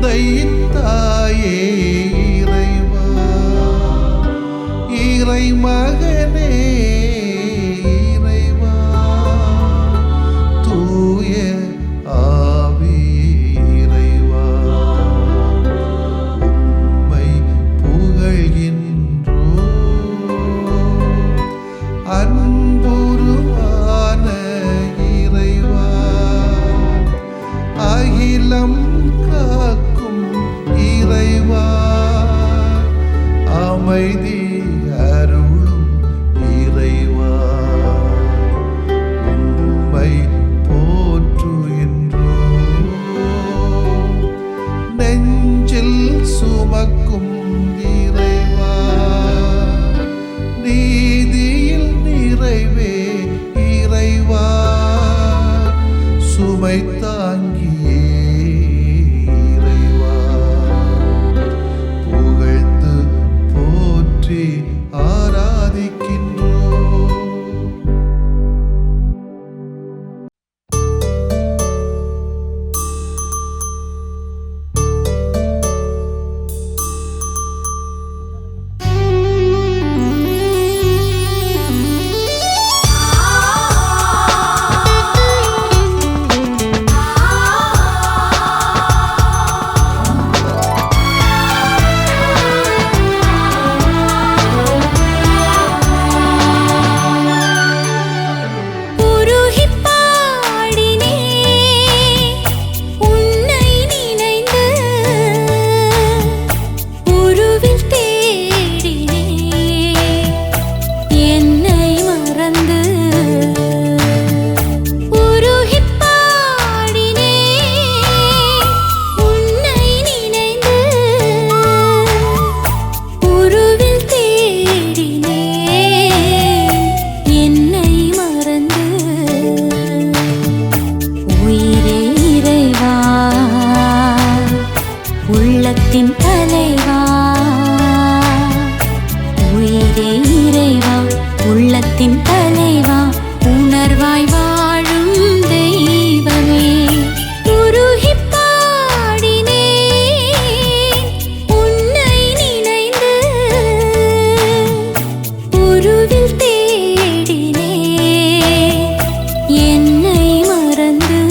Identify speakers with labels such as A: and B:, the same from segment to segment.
A: தந்தையின் தாயே இறைவா, இறை மகனே இறைவா, தூய ஆவி இறைவா, உம்மை புகழ்கின்றோம். அன்புருவான இறைவா, அகிலம் காக்கும் இறைவா, அமைதி அருளும் இறைவா, உம்மை போற்றுகின்றோம். நெஞ்சில் சுமக்கும் இறைவா, நீதியில் நிறைவே இறைவா, சுமை தாங்கியே இறைவா, புகழ்ந்து போற்றி ஆராதிக்கின்றோம்.
B: உள்ளத்தின் தலைவா, உயிரே இறைவா, உள்ளத்தின் தலைவா, உணர்வாய் வாழும் தெய்வமே, உருகிப் பாடினேன் உன்னை நினைந்து, உருவில் தேடினேன் என்னை மறந்து.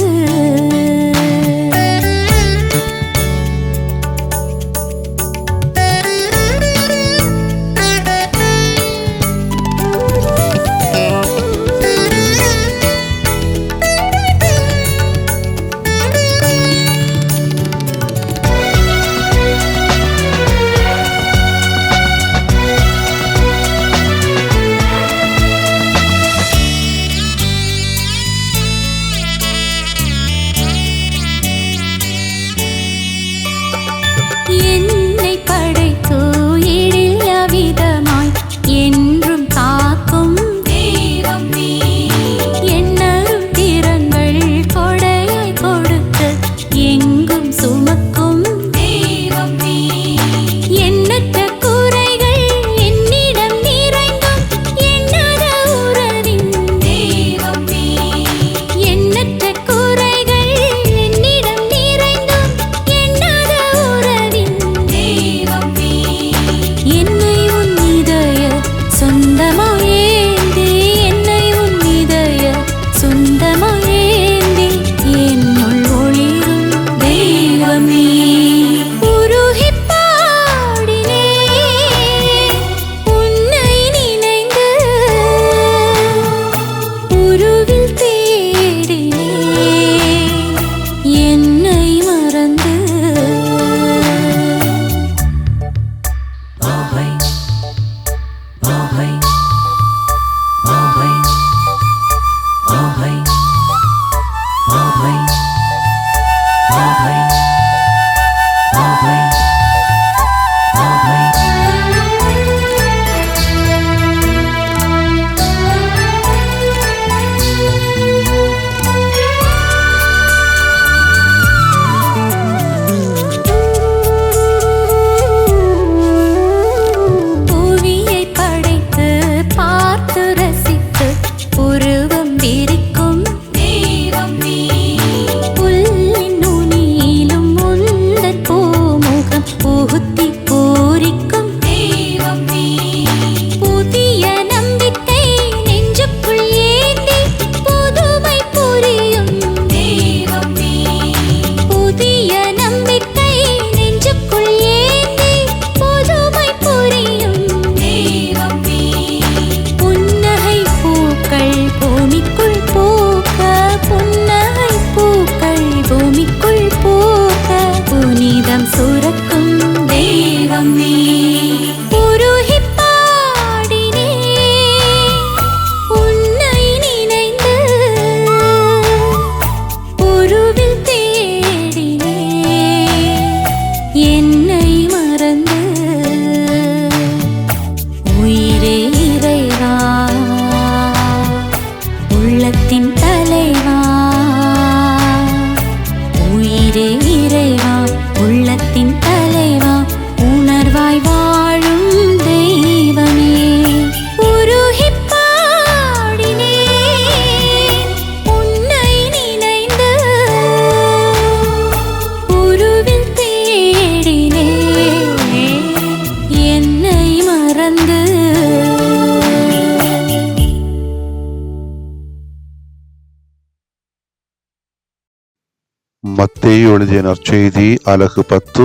C: எழுதிய நற்செய்தி அலகு 10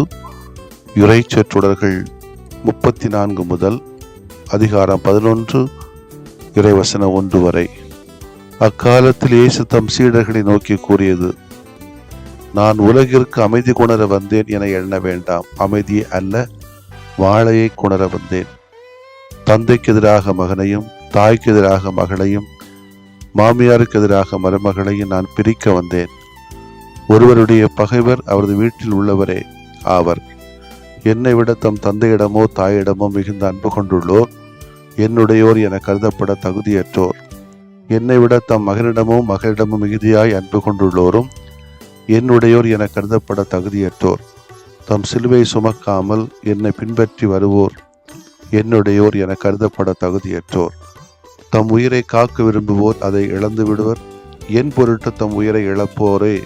C: இறைச்சொற்றொடர்கள் 34 முதல் அதிகாரம் 11 இறைவசனம் 1 வரை. அக்காலத்தில் இயேசு தம் சீடர்களை நோக்கி கூறியது: நான் உலகிற்கு அமைதி கொணர வந்தேன் என எண்ண வேண்டாம். அமைதியை அல்ல, வாளையை கொணர வந்தேன். தந்தைக்கு எதிராக மகனையும், தாய்க்கு எதிராக மகளையும், மாமியாருக்கு எதிராக மருமகளையும் நான் பிரிக்க வந்தேன். ஒருவருடைய பகைவர் அவரது வீட்டில் உள்ளவரே ஆவர். என்னை விட தம் தந்தையிடமோ தாயிடமோ மிகுந்த அன்பு கொண்டுள்ளோர் என்னுடையோர் என கருதப்பட தகுதியற்றோர். என்னை விட தம் மகனிடமோ மகளிடமோ மிகுதியாய் அன்பு கொண்டுள்ளோரும் என்னுடையோர் என கருதப்பட தகுதியற்றோர். தம் சிலுவை சுமக்காமல் என்னை பின்பற்றி வருவோர் என்னுடையோர் என கருதப்பட தகுதியற்றோர். தம் உயிரை காக்க விரும்புவோர் அதை இழந்து விடுவர். என் பொருட்டு தம் உயிரை இழப்போரே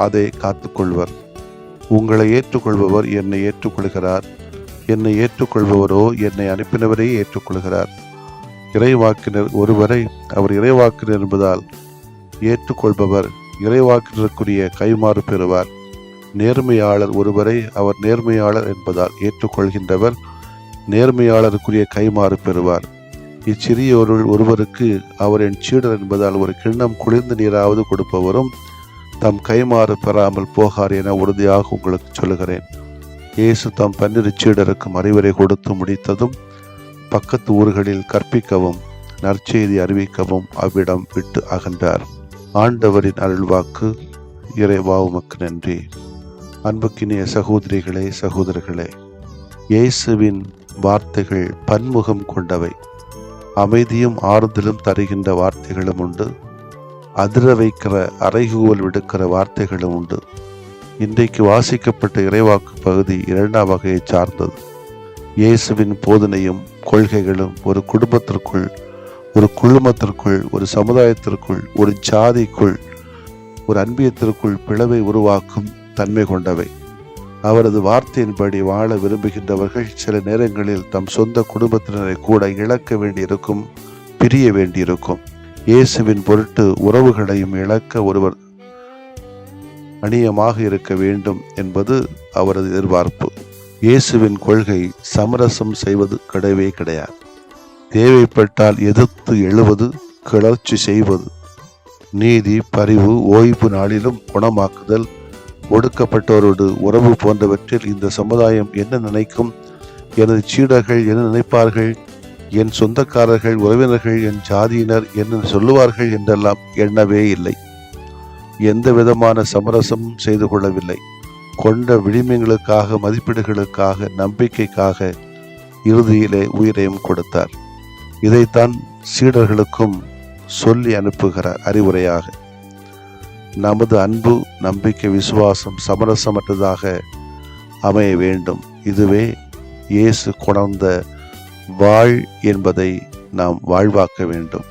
C: அதை காத்துக்கொள்வர். உங்களை ஏற்றுக்கொள்பவர் என்னை ஏற்றுக்கொள்கிறார். என்னை ஏற்றுக்கொள்பவரோ என்னை அனுப்பினவரே ஏற்றுக்கொள்கிறார். இறைவாக்கினர் ஒருவரை அவர் இறைவாக்கினர் என்பதால் ஏற்றுக்கொள்பவர் இறைவாக்கினருக்குரிய கைமாறு பெறுவார். நேர்மையாளர் ஒருவரை அவர் நேர்மையாளர் என்பதால் ஏற்றுக்கொள்கின்றவர் நேர்மையாளருக்குரிய கைமாறு பெறுவார். இச்சிறியோருள் ஒருவருக்கு அவர் என் சீடர் என்பதால் ஒரு கிண்ணம் குளிர்ந்த நீராவது கொடுப்பவரும் தம் கைமாறு பெறாமல் போகார் என உறுதியாக உங்களுக்கு சொல்லுகிறேன். இயேசு தம் 12 சீடருக்கும் அறிவுரை கொடுத்து முடித்ததும் பக்கத்து ஊர்களில் கற்பிக்கவும் நற்செய்தி அறிவிக்கவும் அவ்விடம் விட்டு அகன்றார். ஆண்டவரின் அருள்வாக்கு. இறைவா உமக்கு நன்றி. அன்புக்கினிய சகோதரிகளே, சகோதரர்களே, இயேசுவின் வார்த்தைகள் பன்முகம் கொண்டவை. அமைதியும் ஆறுதலும் தருகின்ற வார்த்தைகளும் உண்டு. அதிர வைக்கிற அறைகூவல் விடுக்கிற வார்த்தைகளும் உண்டு. இன்றைக்கு வாசிக்கப்பட்ட இறைவாக்கு பகுதி 2ஆம் வகையை சார்ந்தது. இயேசுவின் போதனையும் கொள்கைகளும் ஒரு குடும்பத்திற்குள், ஒரு குழுமத்திற்குள், ஒரு சமுதாயத்திற்குள், ஒரு ஜாதிக்குள், ஒரு அன்பியத்திற்குள் பிளவை உருவாக்கும் தன்மை கொண்டவை. அவரது வார்த்தையின்படி வாழ விரும்புகின்றவர்கள் சில நேரங்களில் தம் சொந்த குடும்பத்தினரை கூட இழக்க வேண்டியிருக்கும், பிரிய வேண்டியிருக்கும். இயேசுவின் பொருட்டு உறவுகளையும் இழக்க ஒருவர் அநியமாக இருக்க வேண்டும் என்பது அவரது எதிர்பார்ப்பு. இயேசுவின் கொள்கை சமரசம் செய்வது கிடையவே கிடையாது. தேவைப்பட்டால் எதிர்த்து எழுவது, கிளர்ச்சி செய்வது, நீதி, பரிவு, ஓய்வு நாளிலும் குணமாக்குதல், ஒடுக்கப்பட்டவரோடு உறவு போன்றவற்றில் இந்த சமுதாயம் என்ன நினைக்கும், எனது சீடர்கள் என்ன நினைப்பார்கள், என் சொந்தக்காரர்கள், உறவினர்கள், என் ஜாதியினர் என்ன சொல்லுவார்கள் என்றெல்லாம் எண்ணவே இல்லை. எந்த விதமான சமரசமும் செய்து கொள்ளவில்லை. கொண்ட விளிம்புகளுக்காக, மதிப்பீடுகளுக்காக, நம்பிக்கைக்காக இறுதியிலே உயிரையும் கொடுத்தார். இதைத்தான் சீடர்களுக்கும் சொல்லி அனுப்புகிறார் அறிவுரையாக. நமது அன்பு, நம்பிக்கை, விசுவாசம் சமரசமற்றதாக அமைய வேண்டும். இதுவே இயேசு கொணர்ந்த வாழ் என்பதை நாம் வாழ்வாக்க வேண்டும்.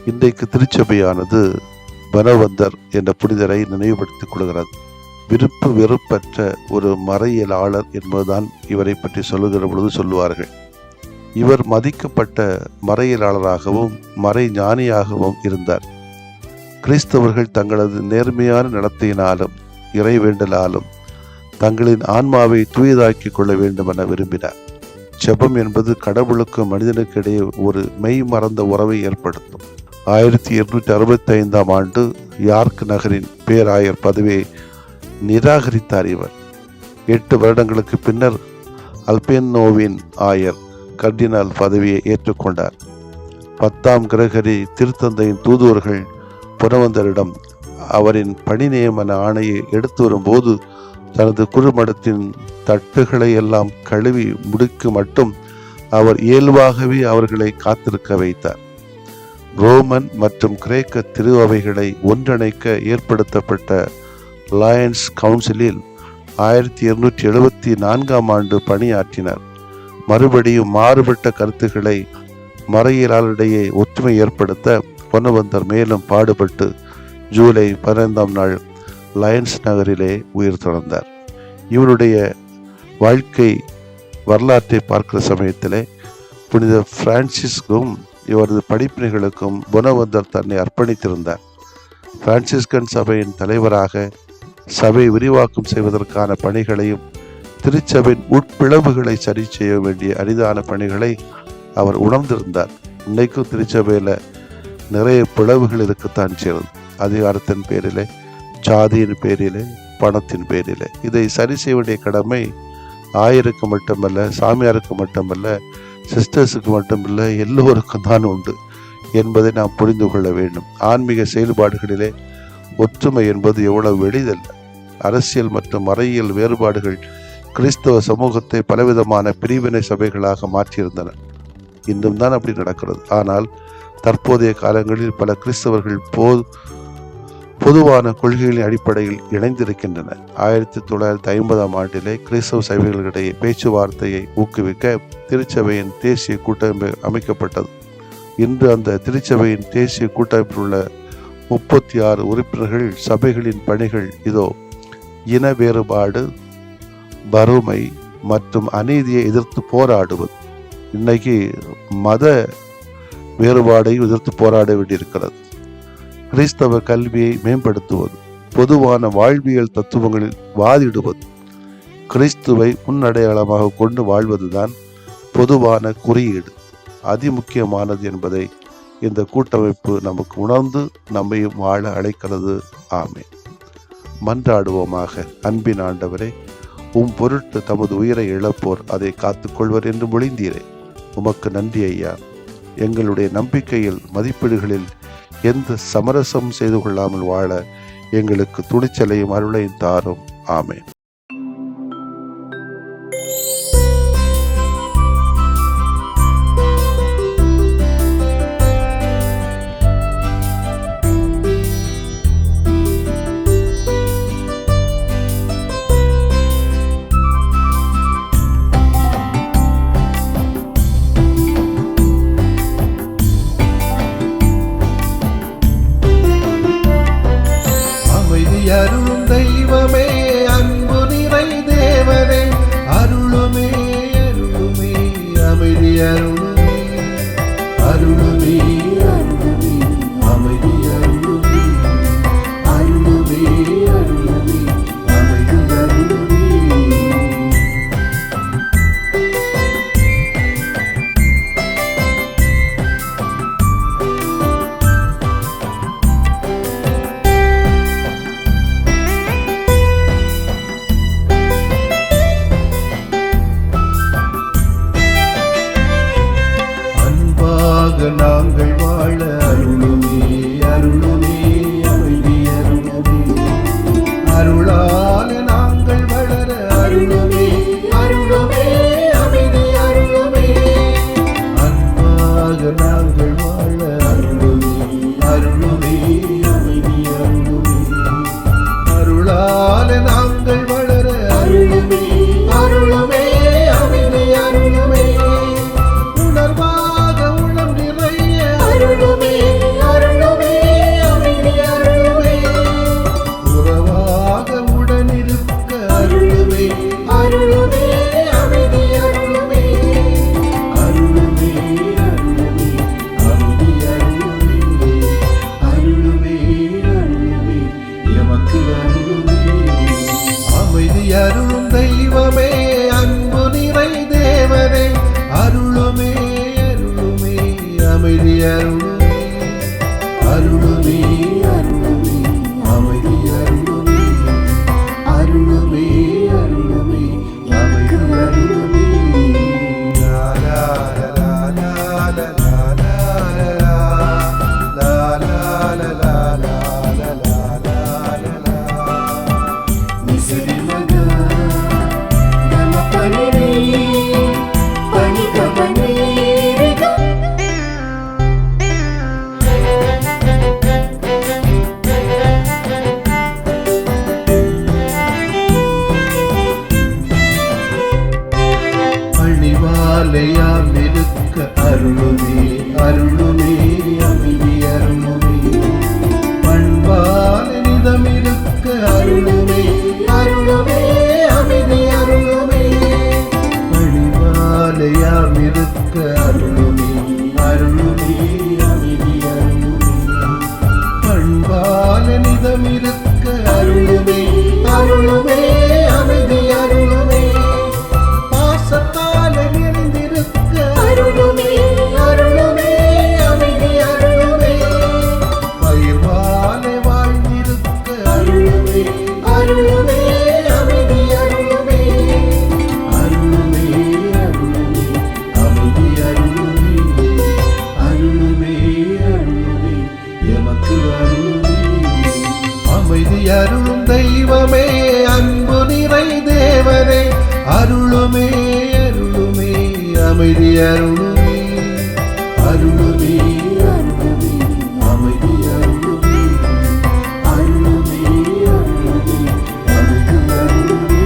C: இன்றைக்கு திருச்சபையானது பனவந்தர் என்ற புனிதரை நினைவுபடுத்திக் கொள்கிறது. விருப்பு வெறுப்பற்ற ஒரு மறையியலாளர் என்பதுதான் இவரை பற்றி சொல்லுகிற பொழுது சொல்லுவார்கள். இவர் மதிக்கப்பட்ட மறையியலாளராகவும் மறை ஞானியாகவும் இருந்தார். கிறிஸ்தவர்கள் தங்களது நேர்மையான நடத்தையினாலும் இறைவேண்டலாலும் தங்களின் ஆன்மாவை தூயதாக்கிக் கொள்ள வேண்டும் என விரும்பினார். ஜெபம் என்பது கடவுளுக்கும் மனிதனுக்கு இடையே ஒரு மெய் மறந்த உறவை ஏற்படுத்தும். 1265ஆம் ஆண்டு யார்க் நகரின் பேராயர் பதவியை நிராகரித்தார் இவர். 8 வருடங்களுக்கு பின்னர் அல்பேனோவின் ஆயர் கர்டினால் பதவியை ஏற்றுக்கொண்டார். 10ஆம் கிரகரி திருத்தந்தையின் தூதுவர்கள் புனவந்தரிடம் அவரின் பணி நியமன ஆணையை எடுத்து வரும்போது தனது குறுமடத்தின் தட்டுகளை எல்லாம் கழுவி முடிக்கு மட்டும் அவர் இயல்பாகவே அவர்களை காத்திருக்க வைத்தார். ரோமன் மற்றும் கிரேக்க திரு அவைகளை ஒன்றிணைக்க ஏற்படுத்தப்பட்ட லயன்ஸ் கவுன்சிலில் 1274ஆம் ஆண்டு பணியாற்றினார். மறுபடியும் மாறுபட்ட கருத்துக்களை மறையியலாளரிடையே ஒற்றுமை ஏற்படுத்த பொன்னவந்தர் மேலும் பாடுபட்டு ஜூலை 15ஆம் நாள் லயன்ஸ் நகரிலே உயிர் துறந்தார். இவருடைய வாழ்க்கை வரலாற்றை பார்க்கிற சமயத்திலே புனித பிரான்சிஸ்கும் இவரது படிப்பினைகளுக்கும் பொனவந்தர் தன்னை அர்ப்பணித்திருந்தார். பிரான்சிஸ்கன் சபையின் தலைவராக சபை விரிவாக்கம் செய்வதற்கான பணிகளையும் திருச்சபையின் உட்பிளவுகளை சரி செய்ய வேண்டிய அரிதான பணிகளை அவர் உணர்ந்திருந்தார். இன்னைக்கும் திருச்சபையில நிறைய பிளவுகள் இருக்கத்தான் செய்கிறது. அதிகாரத்தின் பேரிலே, சாதியின் பேரிலே, பணத்தின் பேரிலே. இதை சரி செய்ய வேண்டிய கடமை ஆயருக்கு மட்டுமல்ல, சாமியாருக்கு மட்டுமல்ல, சிஸ்டர்ஸுக்கு மட்டுமல்ல, எல்லோருக்கும் தான் உண்டு என்பதை நாம் புரிந்து கொள்ள வேண்டும். ஆன்மீக செயல்பாடுகளிலே ஒற்றுமை என்பது எவ்வளவு எளிதல்ல. அரசியல் மற்றும் மறையியல் வேறுபாடுகள் கிறிஸ்தவ சமூகத்தை பலவிதமான பிரிவினை சபைகளாக மாற்றியிருந்தன. இன்றும் தான் அப்படி நடக்கிறது. ஆனால் தற்போதைய காலங்களில் பல கிறிஸ்தவர்கள் பொதுவான கொள்கைகளின் அடிப்படையில் இணைந்திருக்கின்றன. 1950ஆம் ஆண்டிலே கிறிஸ்தவ சபைகளிடையே பேச்சுவார்த்தையை ஊக்குவிக்க திருச்சபையின் தேசிய கூட்டமைப்பு அமைக்கப்பட்டது. இன்று அந்த திருச்சபையின் தேசிய கூட்டமைப்பில் உள்ள 36 உறுப்பினர்கள். சபைகளின் பணிகள் இதோ: இன வேறுபாடு, வறுமை மற்றும் அநீதியை எதிர்த்து போராடுவது. இன்னைக்கு மத வேறுபாடை எதிர்த்து போராட வேண்டியிருக்கிறது. கிறிஸ்தவ கல்வியை மேம்படுத்துவது, பொதுவான வாழ்வியல் தத்துவங்களில் வாதிடுவது, கிறிஸ்துவை முன்னடையாளமாக கொண்டு வாழ்வதுதான் பொதுவான குறியீடு, அதிமுக்கியமானது என்பதை இந்த கூட்டமைப்பு நமக்கு உணர்ந்து நம்மையும் வாழ அழைக்கிறது. ஆமென். மன்றாடுவோமாக. அன்பின் ஆண்டவரே, உம் பொருட்டு தமது உயிரை இழப்போர் அதை காத்துக்கொள்வர் என்று மொழிந்தீரே. உமக்கு நன்றி ஐயா. எங்களுடைய நம்பிக்கையில், மதிப்பீடுகளில் எந்த சமரசம் செய்து கொள்ளாமல் வாழ எங்களுக்கு துணிச்சலையும் அருளையும் தாரும். ஆமென்.
A: அருளும் தெய்வமே, அன்பு நிறை தேவனே, அருளுமே அருளுமே, அமைதி அருளுமே, அருளுமே அருளுமே, அமைதி அருளுமே, அருளுமே அருளுமே, அமைதி அருளுமே. நாங்கள் வாழ அருளுமே அருளுமே, அமைதி அருளுமே, அருளால நாங்கள் வளர அருளுமே அருளுமே, அமைதி அருளுமே, அன்பாக நாங்கள் வாழ அருளுமே அருளுமே, அமைதி அருளுமே, அருளால நாங்கள் வளர அருளுமே அருளுமே, அமைதி அருளுமே, அருளுமே அருளுமே, அமைதி அருளுமே, உறவாக உடனிருக்க அருளுமே அருளுமே, அமைதி அருளுமே, அருளுமே அருளுமே, அமைதி அருளுமே, அருளுமே அருளுமே, எமக்கு அருளுமே. அமைதி அருளும் தெய்வமே, அன்பு நிறை தேவனே, அருளுமே அருளுமே, அமைதி அருளுமே, அருளுமே அருளுமே, அமைதி அருளுமே, அருளுமே அருளுமே, அமைதி அருளுமே. லா லா லா லா லா லா லா லா, லா லா லா லா லா லா, நிசரி மகா நம பனிரே பனிக பனிரே. அருளுமே அருளுமே அமைதி அருளுமே அருளுமே அருளுமே அமைதி அருளுமே அருளுமே அருளுமே அமைதி அருளுமே.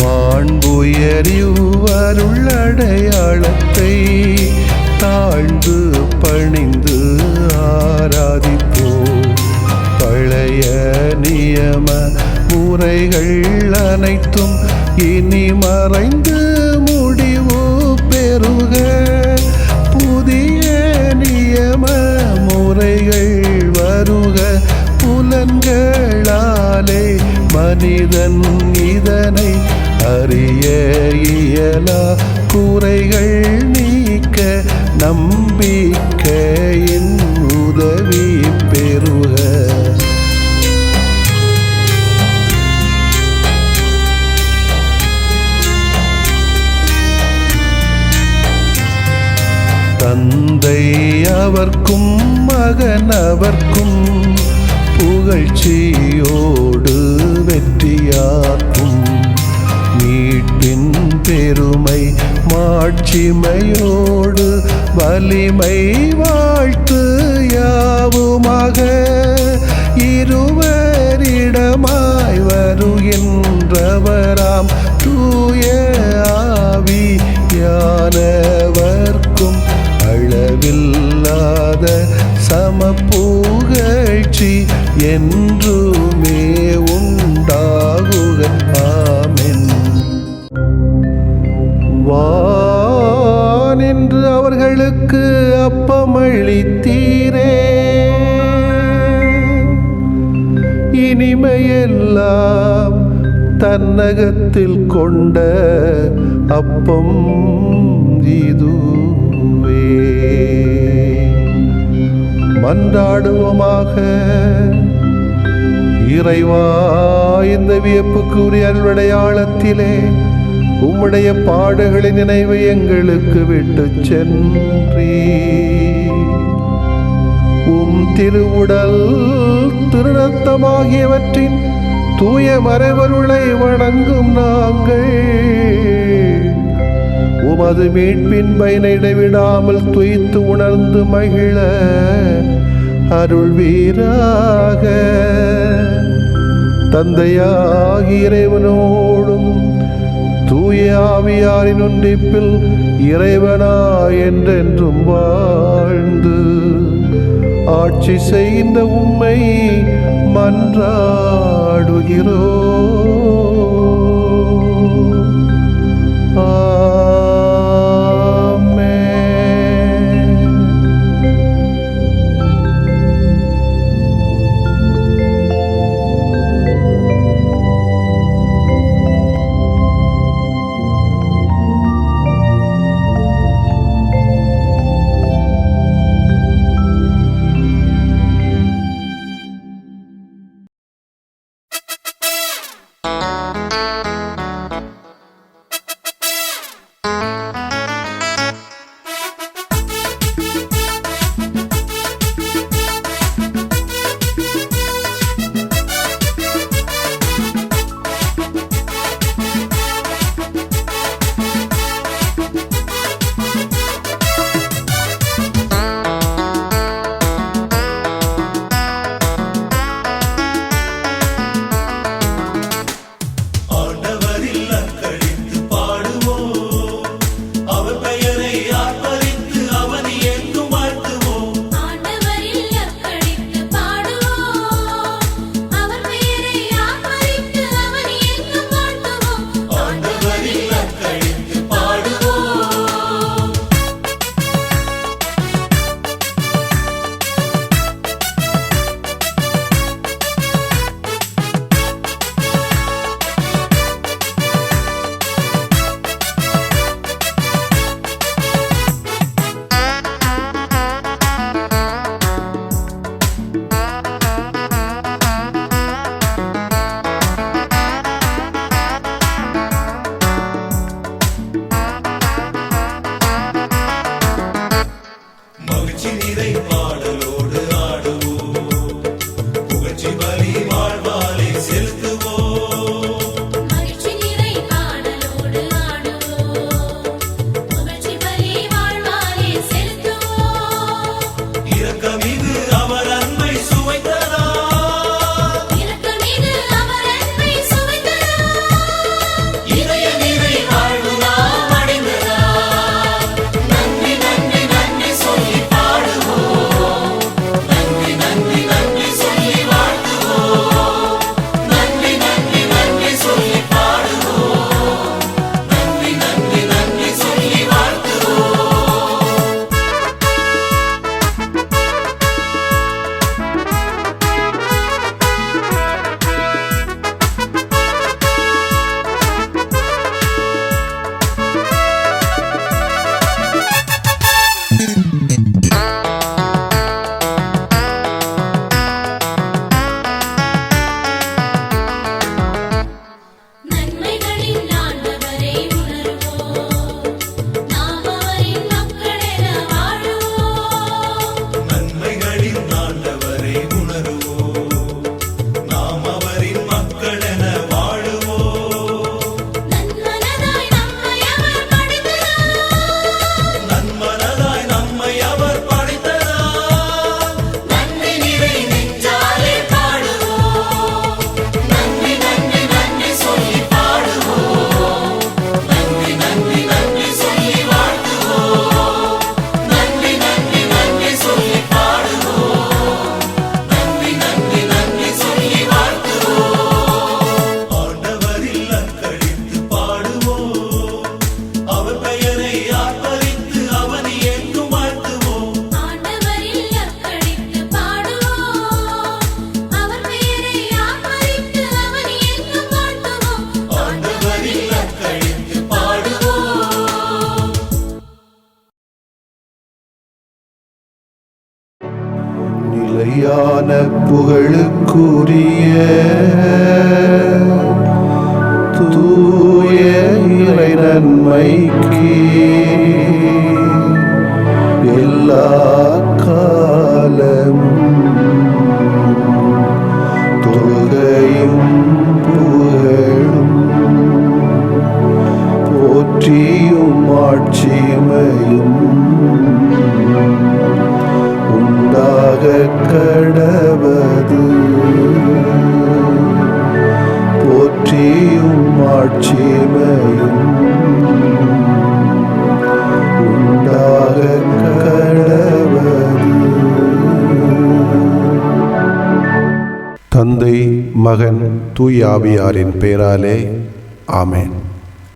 A: மாண்புயரிவருள்ளடையாளத்தை தாழ்ந்து பணிந்து ஆராதிப்போ. பழைய நியம முறைகள் அனைத்தும் இனி மறைந்து முடிவு பெறுக. புதிய நியம முறைகள் வருக. புலன்களாலே மனிதன் இதனை அறிய இயலா. குறைகள் நீக்க நம்பிக்கையின் உதவி பெறுக. தந்தை அவர்க்கும் மகன் அவர்க்கும் புகழ்ச்சியோடு வெற்றியாக்கும். மீட்பின் பெருமை மாட்சிமையோடு வலிமை வாழ்த்து யாவுமாக. இருவரிடமாய் வருகின்றவராம் தூய ஆவியானவர்க்கும் அளவில்லாத சமப்புகழ்ச்சி என்றுமே உண்டாகுக. ஆமென். வானின்று அவர்களுக்கு அப்பமளித்தீரே. இனிமையெல்லாம் தன்னகத்தில் கொண்ட அப்பம் இதுவே. மன்றாடுவோமாக. இறைவா, இந்த வியப்புக்குரிய அருளடையாளத்திலே உம்முடைய பாடுகளின் நினைவை எங்களுக்கு விட்டு சென்றீ. உம் திருவுடல் திருரத்தமாகியவற்றின் தூய மறைபொருளை வணங்கும் நாங்கள் உமது மீட்பின் பயனை இடைவிடாமல் துய்த்து உணர்ந்து மகிழ அருள்வீராக. தந்தையாகிய இறைவனோடும் தூய ஆவியாரின் ஒன்றிப்பில் இறைவனா என்றென்றும் வாழ்ந்து ஆட்சி செய்கின்ற உம்மை மன்றாடுகிறோம். ஆமென். ஆவியான புகழுக்குரிய தூய இறை நன்மைக்கு எல்லா காலமும் தொழுகையும் புகழும் போற்றியும் ஆட்சிமையும் உண்டாக கடவது. போற்றியும் ஆட்சிமையும் உண்டாக கடவது. தந்தை, மகன், தூய ஆவியாரின் பெயராலே ஆமென்.